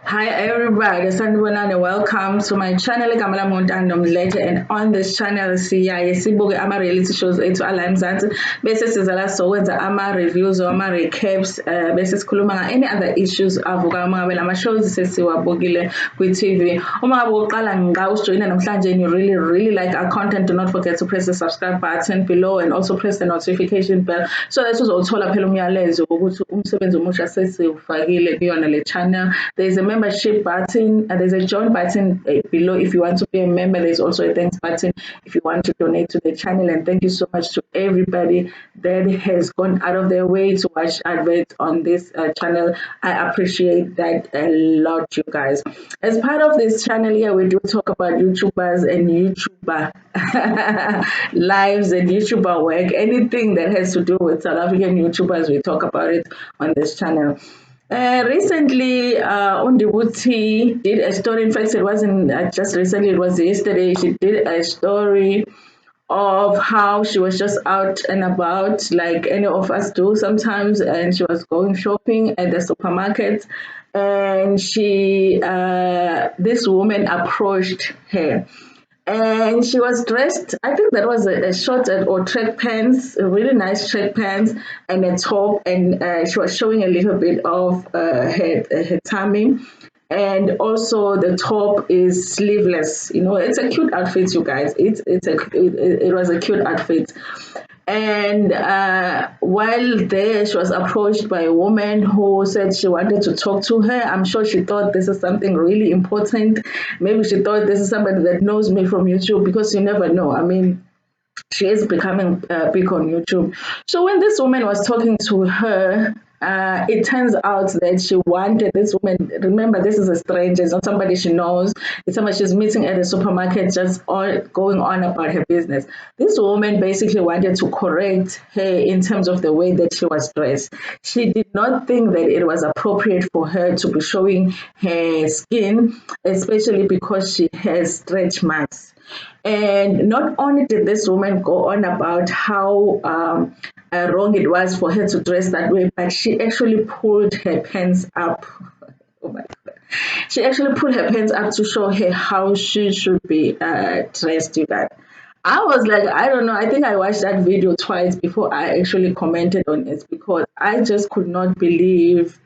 Hi everybody, sanibonani and welcome to my channel Ntando Mdletshe, and on this channel sibuke ama-reality shows ethu ala eMzansi bese siza la sokwenza ama-reviews or ama-recaps bese sikhuluma any other issues avuka uma ngabe lama shows sesiwabukile kwi-TV. Uma ngabe uqala nqa usijoyina namhlanje and you really like our content, do not forget to press the subscribe button below and also press the notification bell so that uzothola phela umyalezo ukuthi umsebenzi omusha sesiwufakile kuyona le channel. There's a membership button and there's a join button below if you want to be a member. There's also a thanks button if you want to donate to the channel, and thank you so much to everybody that has gone out of their way to watch adverts on this channel. I appreciate that a lot, you guys. As part of this channel here, we do talk about YouTubers and YouTuber lives and YouTuber work. Anything that has to do with South African YouTubers, we talk about it on this channel. Recently, NdivhuT did a story. In fact, it wasn't just recently, it was yesterday. She did a story of how she was just out and about, like any of us do sometimes, and she was going shopping at the supermarket. And this woman approached her and she was dressed, I think that was a short or track pants, a really nice track pants and a top, and she was showing a little bit of her tummy, and also the top is sleeveless. You know, it's a cute outfit, you guys. It was a cute outfit. And while there, she was approached by a woman who said she wanted to talk to her. I'm sure she thought this is something really important. Maybe she thought this is somebody that knows me from YouTube, because you never know. I mean, she is becoming big on YouTube. So when this woman was talking to her, it turns out that she wanted this woman. Remember, this is a stranger, it's not somebody she knows. It's somebody she's meeting at a supermarket, just all going on about her business. This woman basically wanted to correct her in terms of the way that she was dressed. She did not think that it was appropriate for her to be showing her skin, especially because she has stretch marks. And not only did this woman go on about how wrong it was for her to dress that way, but she actually pulled her pants up. Oh my God. She actually pulled her pants up to show her how she should be dressed, you guys. I was like, I don't know. I think I watched that video twice before I actually commented on it, because I just could not believe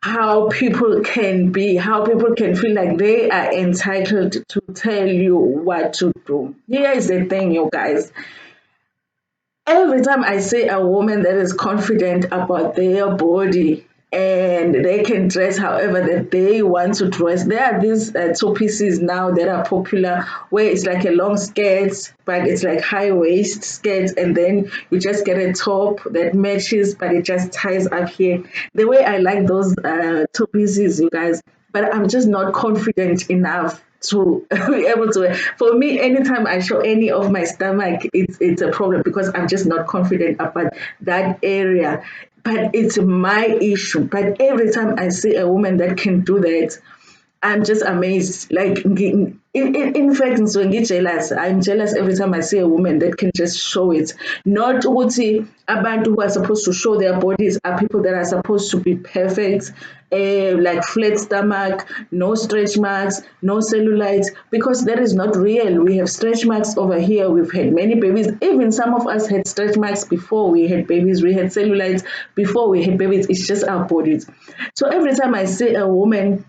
how people can be, how people can feel like they are entitled to tell you what to do. Here is the thing, you guys. Every time I see a woman that is confident about their body and they can dress however that they want to dress, there are these two pieces now that are popular, where it's like a long skirt, but it's like high waist skirt, and then you just get a top that matches, but it just ties up here. The way I like those two pieces, you guys, but I'm just not confident enough to be able to. For me, anytime I show any of my stomach, it's a problem, because I'm just not confident about that area. But it's my issue. But every time I see a woman that can do that, I'm just amazed. Like, in fact, so jealous. I'm jealous every time I see a woman that can just show it. Not ukuthi abantu who are supposed to show their bodies are people that are supposed to be perfect, like flat stomach, no stretch marks, no cellulite, because that is not real. We have stretch marks over here. We've had many babies. Even some of us had stretch marks before we had babies. We had cellulite before we had babies. It's just our bodies. So every time I see a woman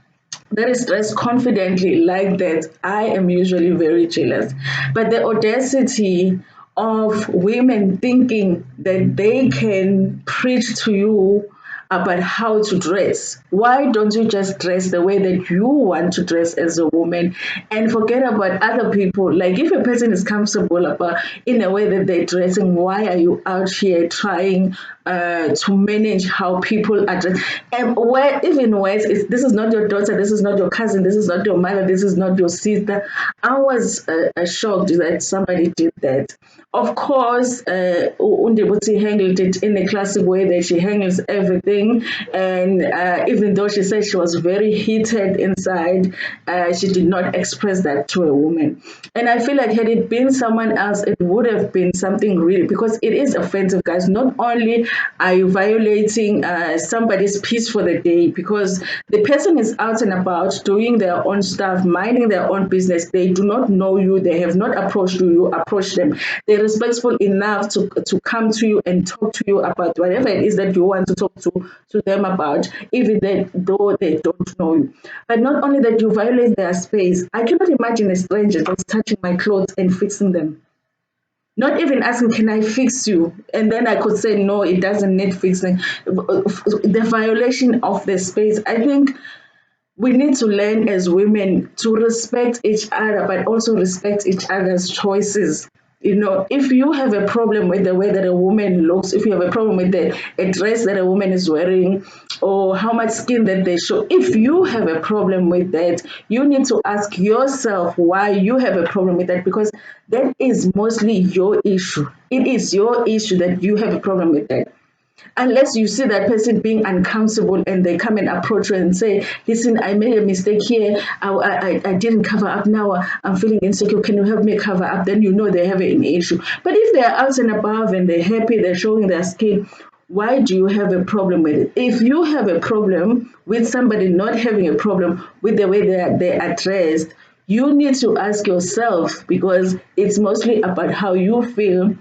that is dressed confidently like that, I am usually very jealous. But the audacity of women thinking that they can preach to you about how to dress. Why don't you just dress the way that you want to dress as a woman and forget about other people? Like, if a person is comfortable about in a way that they're dressing, why are you out here trying to manage how people are dressed? And where even worse is, this is not your daughter, this is not your cousin, this is not your mother, this is not your sister. I was shocked that somebody did that. Of course, NdivhuT handled it in a classic way that she handles everything. And even though she said she was very heated inside, she did not express that to a woman. And I feel like had it been someone else, it would have been something really, because it is offensive, guys. Not only are you violating somebody's peace for the day, because the person is out and about doing their own stuff, minding their own business. They do not know you. They have not approached you. You approach them. They're respectful enough to come to you and talk to you about whatever it is that you want to talk to them about, even though they don't know you. But not only that, you violate their space. I cannot imagine a stranger that's touching my clothes and fixing them. Not even asking, can I fix you? And then I could say, no, it doesn't need fixing. The violation of the space. I think we need to learn as women to respect each other, but also respect each other's choices. If you have a problem with the way that a woman looks, if you have a problem with a dress that a woman is wearing, or how much skin that they show, if you have a problem with that, you need to ask yourself why you have a problem with that, because that is mostly your issue. It is your issue that you have a problem with that. Unless you see that person being uncomfortable and they come and approach you and say, listen, I made a mistake here. I didn't cover up. Now I'm feeling insecure. Can you help me cover up? Then you know they have an issue. But if they're out and above and they're happy, they're showing their skin, why do you have a problem with it? If you have a problem with somebody not having a problem with the way they're dressed, you need to ask yourself, because it's mostly about how you feel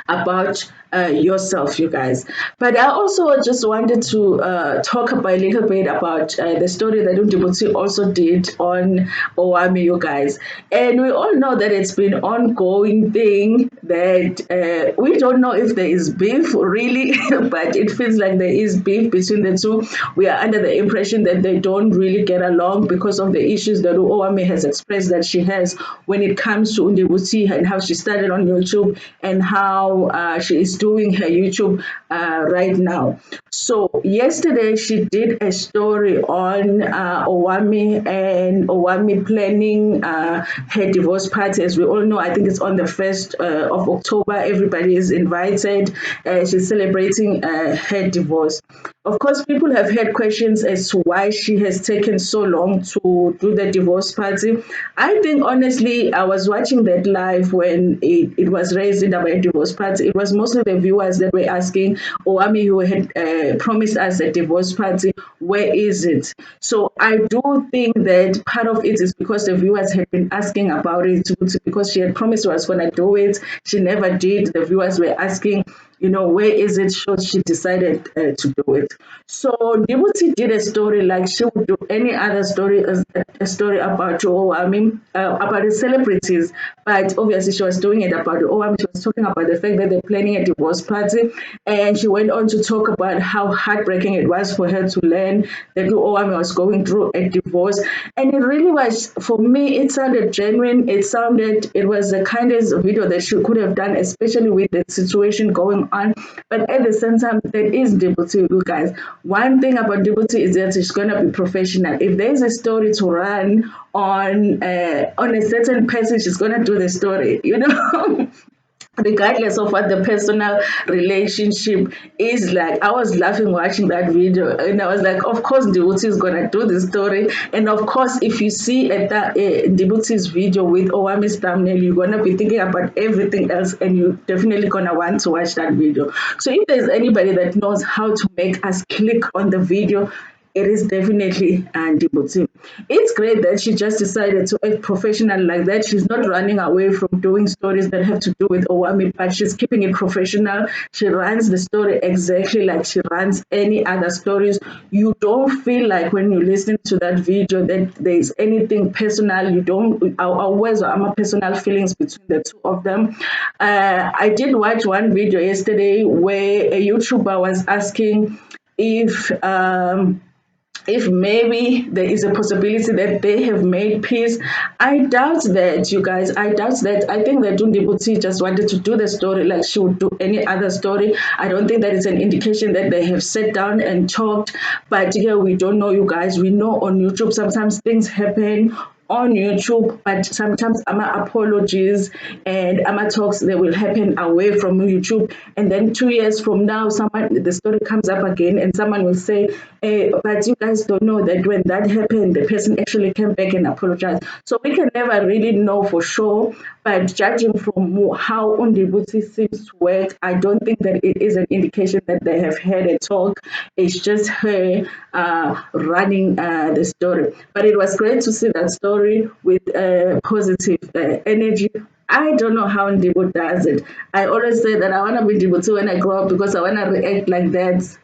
about yourself, you guys. But I also just wanted to talk about a little bit about the story that NdivhuT also did on Owamie, you guys. And we all know that it's been ongoing thing that we don't know if there is beef really, but it feels like there is beef between the two. We are under the impression that they don't really get along because of the issues that Owamie has expressed that she has when it comes to NdivhuT and how she started on YouTube and how she is doing her YouTube right now. So yesterday she did a story on Owamie and Owamie planning her divorce party. As we all know, I think it's on the 1st of October. Everybody is invited. She's celebrating her divorce. Of course, people have had questions as to why she has taken so long to do the divorce party. I think, honestly, I was watching that live when it was raised in about a divorce party. It was mostly the viewers that were asking, Owamie, who had promised us a divorce party, where is it? So I do think that part of it is because the viewers had been asking about it, because she had promised she was going to do it. She never did. The viewers were asking, where is it? So she decided to do it. So NdivhuT did a story like she would do any other story, a story about Owamie, about the celebrities. But obviously she was doing it about Owamie. She was talking about the fact that they're planning a divorce party. And she went on to talk about how heartbreaking it was for her to learn that Owamie was going through a divorce. And it really was, for me, it sounded genuine. It was the kindest video that she could have done, especially with the situation going on. But at the same time, there is NdivhuT, you guys. One thing about NdivhuT is that she's going to be professional. If there's a story to run on a certain person, she's going to do the story, regardless of what the personal relationship is like. I was laughing watching that video, and I was like, of course NdivhuT is gonna do the story. And of course, if you see at that NdivhuT's video with Owamie's thumbnail, you're gonna be thinking about everything else, and you're definitely gonna want to watch that video. So if there's anybody that knows how to make us click on the video, it is definitely NdivhuT. It's great that she just decided to act professional like that. She's not running away from doing stories that have to do with Owamie, but she's keeping it professional. She runs the story exactly like she runs any other stories. You don't feel like when you listen to that video that there's anything personal. You don't, our words or our personal feelings between the two of them. I did watch one video yesterday where a YouTuber was asking if maybe there is a possibility that they have made peace. I doubt that, you guys. I doubt that. I think that NdivhuT just wanted to do the story like she would do any other story. I don't think that it's an indication that they have sat down and talked. But yeah, we don't know, you guys. We know on YouTube sometimes things happen on YouTube, but sometimes apologies and talks they will happen away from YouTube, and then 2 years from now, the story comes up again, and someone will say, but you guys don't know that when that happened, the person actually came back and apologized. So we can never really know for sure, but judging from how NdivhuT seems to work, I don't think that it is an indication that they have had a talk. It's just her running the story. But it was great to see that story with positive energy. I don't know how NdivhuT does it. I always say that I want to be NdivhuT when I grow up because I want to react like that.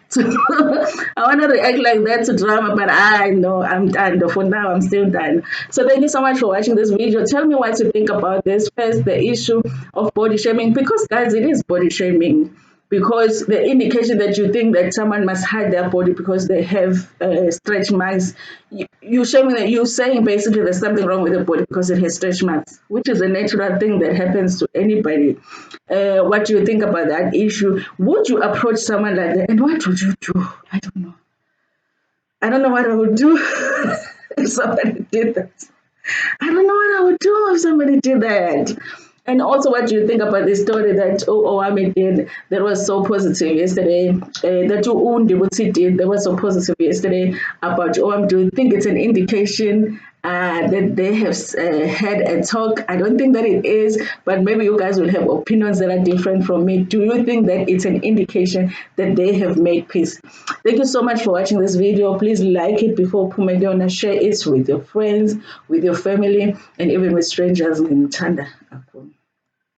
I want to react like that to drama, but I know I'm done. For now, I'm still done. So thank you so much for watching this video. Tell me what you think about this. First, the issue of body shaming, because guys, it is body shaming. Because the indication that you think that someone must hide their body because they have stretch marks, you're saying basically there's something wrong with the body because it has stretch marks, which is a natural thing that happens to anybody. What do you think about that issue? Would you approach someone like that? And what would you do? I don't know. I don't know what I would do if somebody did that. I don't know what I would do if somebody did that. And also, what do you think about this story that Owamie did that was so positive yesterday? That NdivhuT did that was so positive yesterday about Owamie. Do you think it's an indication that they have had a talk? I don't think that it is, but maybe you guys will have opinions that are different from me. Do you think that it's an indication that they have made peace? Thank you so much for watching this video. Please like it before Pumegona. Share it with your friends, with your family, and even with strangers in Ntando.